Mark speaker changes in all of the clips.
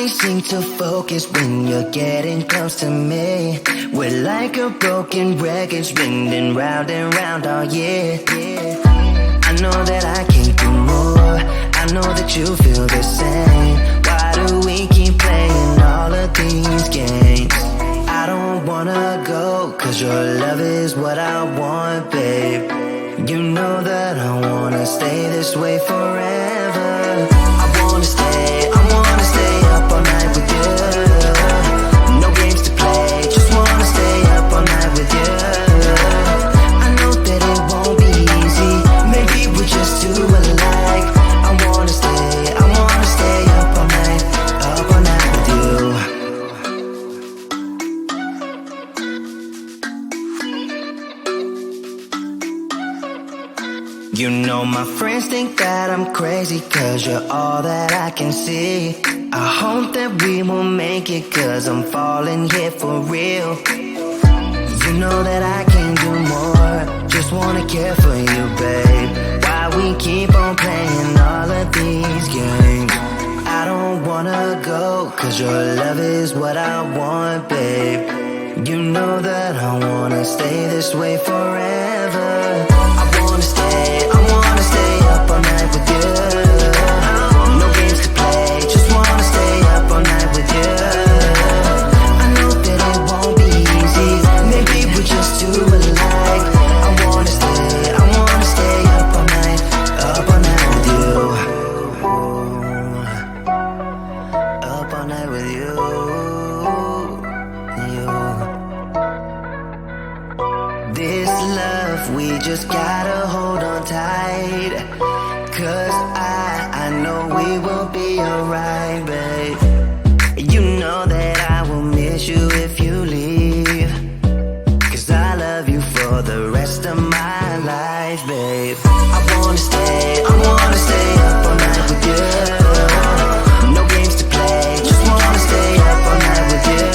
Speaker 1: can't seem to focus when you're getting close to me. We're like a broken record spinning round and round all year. I know that I can't do more. I know that you feel the same. Why do we keep playing all of these games? I don't wanna go, cause your love is what I want, babe. You know that I wanna stay this way forever. I wanna stay up all night with you. No games to play, just wanna stay up all night with you. I know that it won't be easy, maybe we're just too alike. I wanna stay up all night with you. You know my friends think that I'm crazy, cause you're all that I can see. I hope that we will make it, cause I'm falling here for real. You know that I can't do more, just wanna care for you, babe. Why we keep on playing all of these games? I don't wanna go, cause your love is what I want, babe. You know that I wanna stay this way forever. I wanna stay up all night with you. No games to play, just wanna stay up all night with you. I know that it won't be easy, maybe we're just too alike. I wanna stay up all night with you. Up all night with you. This love, we just gotta hold on tight. Cause I know we will be alright, babe. You know that I will miss you if you leave. Cause I love you for the rest of my life, babe. I wanna stay up all night with you. No games to play, just wanna stay up all night with you.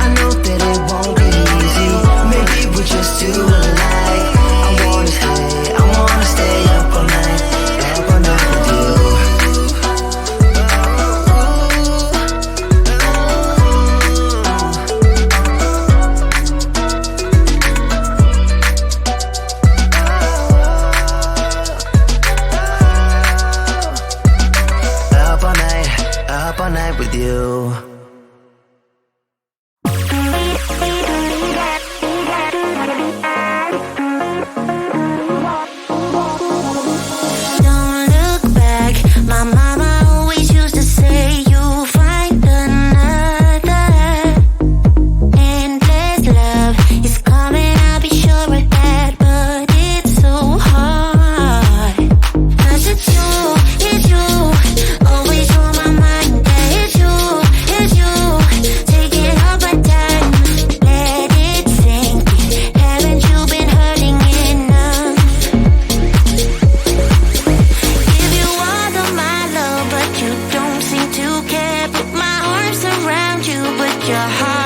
Speaker 1: I know that it won't be easy, maybe we're just too alike. I wanna stay up all night with you. Up all night with you.
Speaker 2: My mama always used to say you'll find another. Endless love is coming, I'll be sure of that. But it's so hard, cause it's you, always on my mind. Yeah, it's you, taking up my time. Let it sink in, haven't you been hurting enough? Give you all of my love, but you don't seem to care. Put my arms around you, but your heart